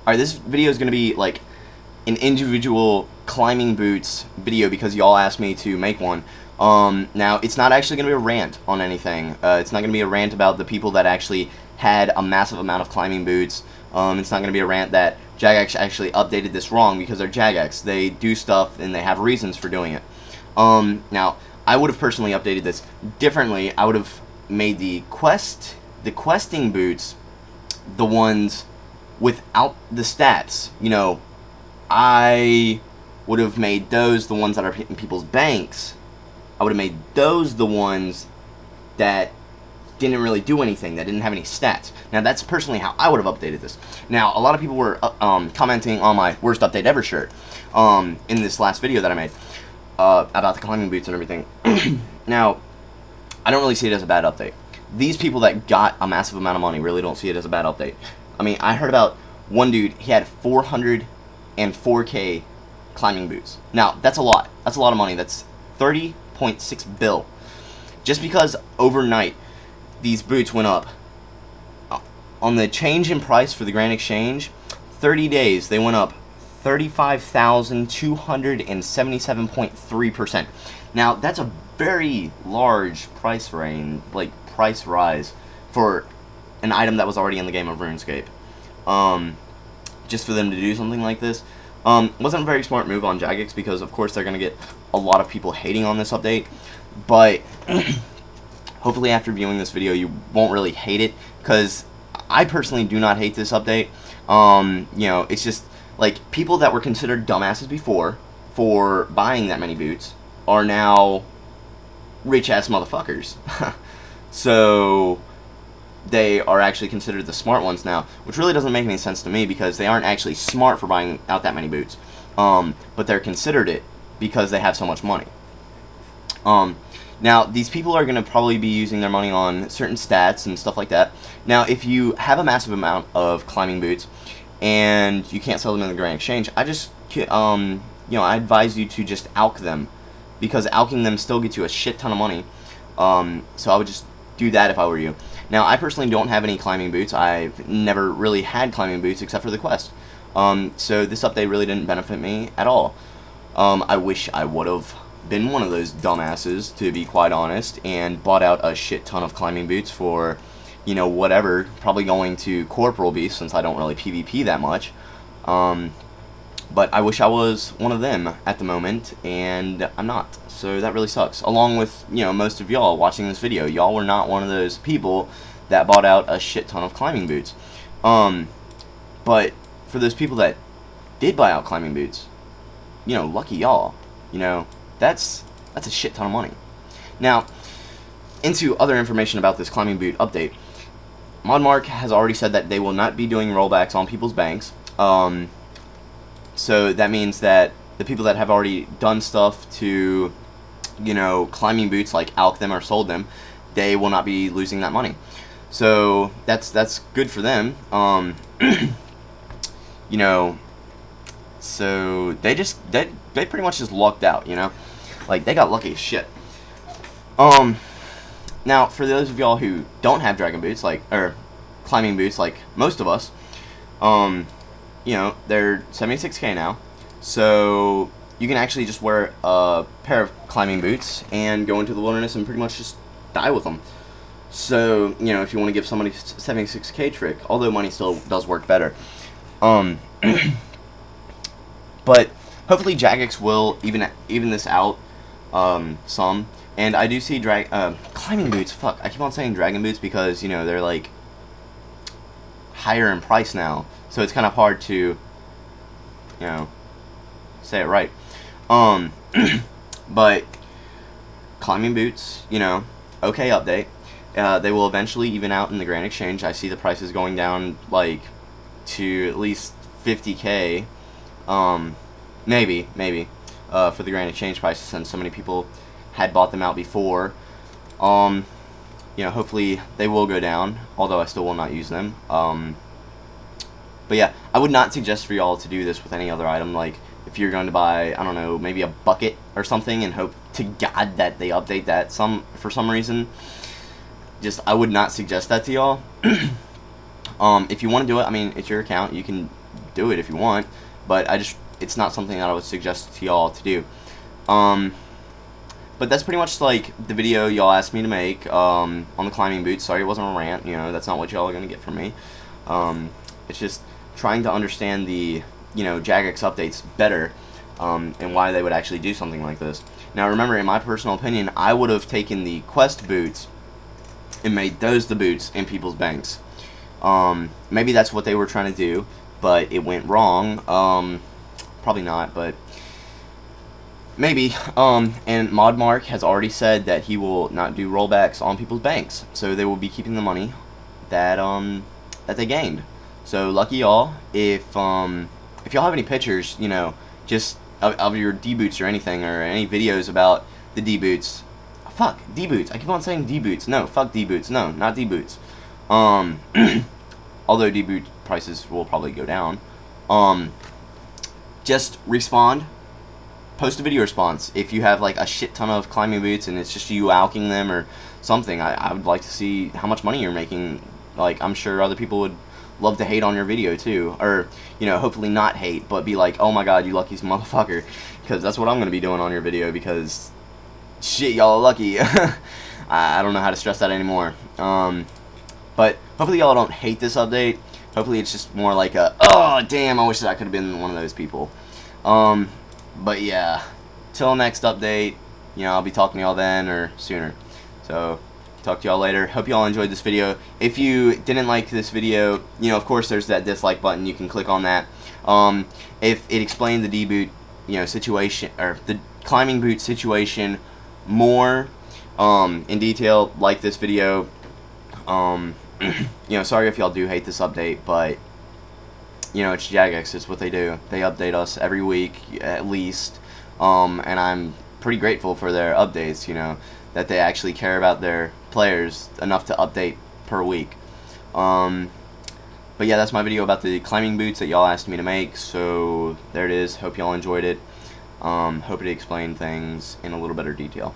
Alright, this video is going to be like an individual climbing boots video because y'all asked me to make one. Now, it's not actually going to be a rant on anything. It's not going to be a rant about the people that actually had a massive amount of climbing boots. It's not going to be a rant that Jagex actually updated this wrong because they're Jagex. They do stuff and they have reasons for doing it. Now, I would have personally updated this differently. I would have made the questing boots the ones without the stats. You know, I would have made those the ones that are in people's banks. I would have made those the ones that didn't really do anything, that didn't have any stats. Now, that's personally how I would have updated this. Now, a lot of people were commenting on my worst update ever shirt in this last video that I made about the climbing boots and everything. Now, I don't really see it as a bad update. These people that got a massive amount of money really don't see it as a bad update. I mean, I heard about one dude, he had 404K climbing boots. Now, that's a lot. That's a lot of money. That's 30.6 bill. Just because overnight these boots went up. On the change in price for the Grand Exchange, 30 days, they went up 35,277.3%. Now, that's a very large price range, like price rise for an item that was already in the game of RuneScape. Just for them to do something like this wasn't a very smart move on Jagex because, of course, they're going to get a lot of people hating on this update. But hopefully after viewing this video, you won't really hate it because I personally do not hate this update. You know, it's just like people that were considered dumbasses before for buying that many boots are now rich-ass motherfuckers. So they are actually considered the smart ones now, which really doesn't make any sense to me because they aren't actually smart for buying out that many boots. But they're considered it because they have so much money. Now, these people are going to probably be using their money on certain stats and stuff like that. Now, if you have a massive amount of climbing boots and you can't sell them in the Grand Exchange, I just, you know, I advise you to just alch them because alching them still gets you a shit ton of money. So I would just do that if I were you. Now, I personally don't have any climbing boots. I've never really had climbing boots except for the quest. So this update really didn't benefit me at all. I wish I would have been one of those dumbasses, to be quite honest, and bought out a shit ton of climbing boots for, you know, whatever, probably going to Corporal Beast since I don't really PvP that much. But I wish I was one of them at the moment, and I'm not. So that really sucks. Along with, you know, most of y'all watching this video, y'all were not one of those people that bought out a shit ton of climbing boots. But for those people that did buy out climbing boots, you know, lucky y'all. You know, that's a shit ton of money. Now, into other information about this climbing boot update. Modmark has already said that they will not be doing rollbacks on people's banks. So that means that the people that have already done stuff to, you know, climbing boots, like alch them or sold them, they will not be losing that money. So that's good for them. You know, so they pretty much just lucked out, you know? Like, they got lucky as shit. Now, for those of y'all who don't have dragon boots, like, or climbing boots, like most of us, you know, they're 76K now. So you can actually just wear a pair of climbing boots and go into the wilderness and pretty much just die with them. So, you know, if you want to give somebody a 76K trick, although money still does work better. But hopefully Jagex will even this out some. And I do see climbing boots. Fuck, I keep on saying dragon boots because, you know, they're like higher in price now, so it's kind of hard to, you know, say it right. But climbing boots, you know, okay update. They will eventually even out in the Grand Exchange. I see the prices going down like to at least 50K, maybe for the Grand Exchange prices, since so many people had bought them out before. You know, hopefully they will go down, although I still will not use them. But yeah, I would not suggest for y'all to do this with any other item. Like, if you're going to buy, I don't know, maybe a bucket or something and hope to God that they update that for some reason, I would not suggest that to y'all. If you want to do it, I mean, it's your account. You can do it if you want, but it's not something that I would suggest to y'all to do. But that's pretty much like the video y'all asked me to make on the climbing boots. Sorry it wasn't a rant, you know, that's not what y'all are gonna get from me. It's just trying to understand the, you know, Jagex updates better, and why they would actually do something like this. Now remember, in my personal opinion, I would have taken the quest boots and made those the boots in people's banks. Maybe that's what they were trying to do, but it went wrong. Probably not, but maybe. And Modmark has already said that he will not do rollbacks on people's banks, so they will be keeping the money that that they gained. So lucky y'all. If y'all have any pictures, you know, just of your D boots or anything, or any videos about the D boots. Fuck D boots. I keep on saying D boots. No, fuck D boots. No, not D boots. Although D boot prices will probably go down. Just respond. Post a video response if you have like a shit ton of climbing boots and it's just you alking them or something. I would like to see how much money you're making. Like, I'm sure other people would love to hate on your video too, or, you know, hopefully not hate, but be like, oh my god, you lucky motherfucker, because that's what I'm gonna be doing on your video, because shit, y'all are lucky. I don't know how to stress that anymore. But hopefully y'all don't hate this update. Hopefully it's just more like a, oh damn, I wish that I could have been one of those people. But yeah, till next update, you know, I'll be talking to y'all then or sooner. So talk to y'all later. Hope y'all enjoyed this video. If you didn't like this video, you know, of course there's that dislike button. You can click on that. If it explained the D-boot, you know, situation, or the climbing boot situation more in detail, like this video. You know, sorry if y'all do hate this update, but you know, it's Jagex. It's what they do. They update us every week at least, and I'm pretty grateful for their updates. You know, that they actually care about their players enough to update per week. But yeah, that's my video about the climbing boots that y'all asked me to make. So there it is. Hope y'all enjoyed it. Hope it explained things in a little better detail.